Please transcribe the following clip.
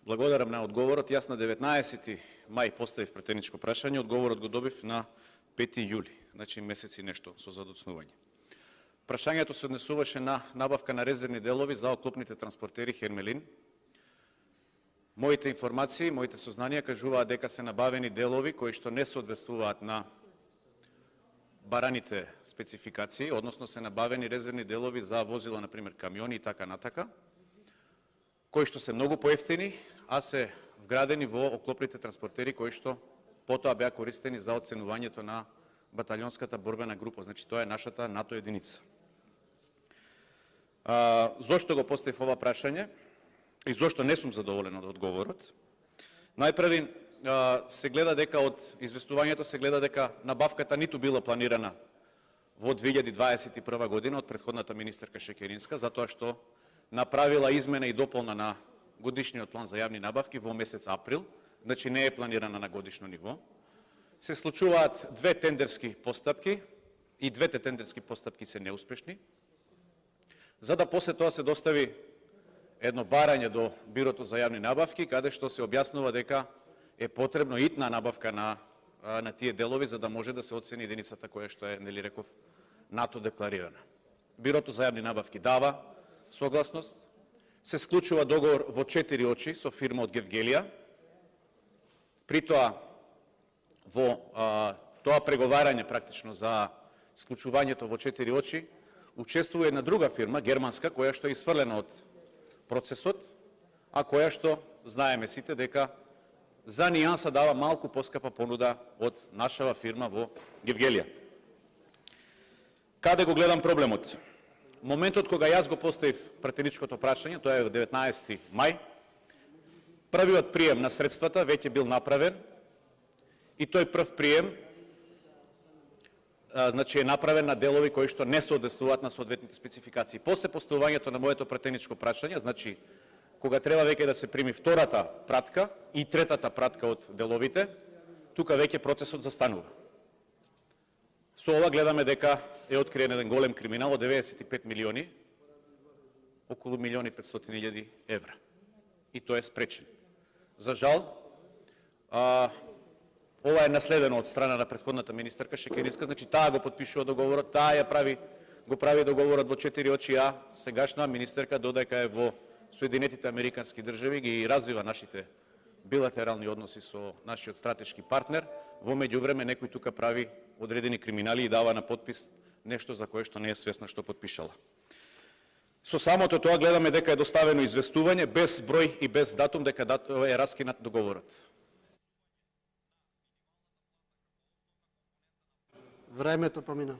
Благодарам на одговорот. Јас на 19 мај поставив претеничко прашање, одговорот го добив на 5 јули, значи месец и нешто со задоцнување. Прашањето се однесуваше на набавка на резервни делови за оклопните транспортери Хермелин. Моите информации, моите сознанија кажуваат дека се набавени делови кои што не соодветствуваат на бараните спецификации, односно се набавени резервни делови за возила, например камиони и така натака, кои што се многу поевтини, а се вградени во оклопните транспортери кои што потоа беа користени за оценувањето на баталјонската борбена група. Значи, тоа е нашата НАТО единица. Зошто го поставив ова прашање и зошто не сум задоволен од одговорот? Најпрви се гледа дека од известувањето се гледа дека набавката ниту била планирана во 2021 година од претходната министерка Шекеринска, затоа што направила измена и дополна на годишниот план за јавни набавки во месец април, значи не е планирана на годишно ниво. Се случуваат две тендерски постапки и двете тендерски постапки се неуспешни. За да после тоа се достави едно барање до Бирото за јавни набавки, каде што се објаснува дека е потребно итна набавка на тие делови за да може да се оцени единицата која што е, нели реков, НАТО декларирана. Бирото за јавни набавки дава согласност, се склучува договор во 4 очи со фирма од Гевгелија. При тоа, во тоа преговарање практично за склучувањето во 4 очи, учествува една друга фирма, германска, која што е исфрлена од процесот, а која што, знаеме сите, дека за нијанса дава малку поскапа понуда од нашава фирма во Гевгелија. Каде го гледам проблемот? Моментот кога јас го поставив претеничкото прашање, тоа е 19 мај, првиот прием на средствата веќе бил направен и тој прв прием значи е направен на делови кои што не соодветствуваат на соодветните спецификации. После поставувањето на моето претеничко прашање, значи кога треба веќе да се прими втората пратка и третата пратка од деловите, тука веќе процесот застанува. Со ова гледаме дека е откриен еден голем криминал од 95 милиони, околу 1.500.000 евра. И тоа е спречен. За жал, ова е наследено од страна на претходната министерка Шекеринска, значи таа го подпишува договорот, таа го прави договорот во 4 очи, а сегашна министерка додека е во Соединетите Американски држави ги развива нашите билатерални односи со нашиот стратешки партнер, во меѓувреме некој тука прави одредени криминали и дава на подпис нешто за кое што не е свесна што подпишала. Со самото тоа гледаме дека е доставено известување без број и без датум дека е раскинат договорот. Времето помина.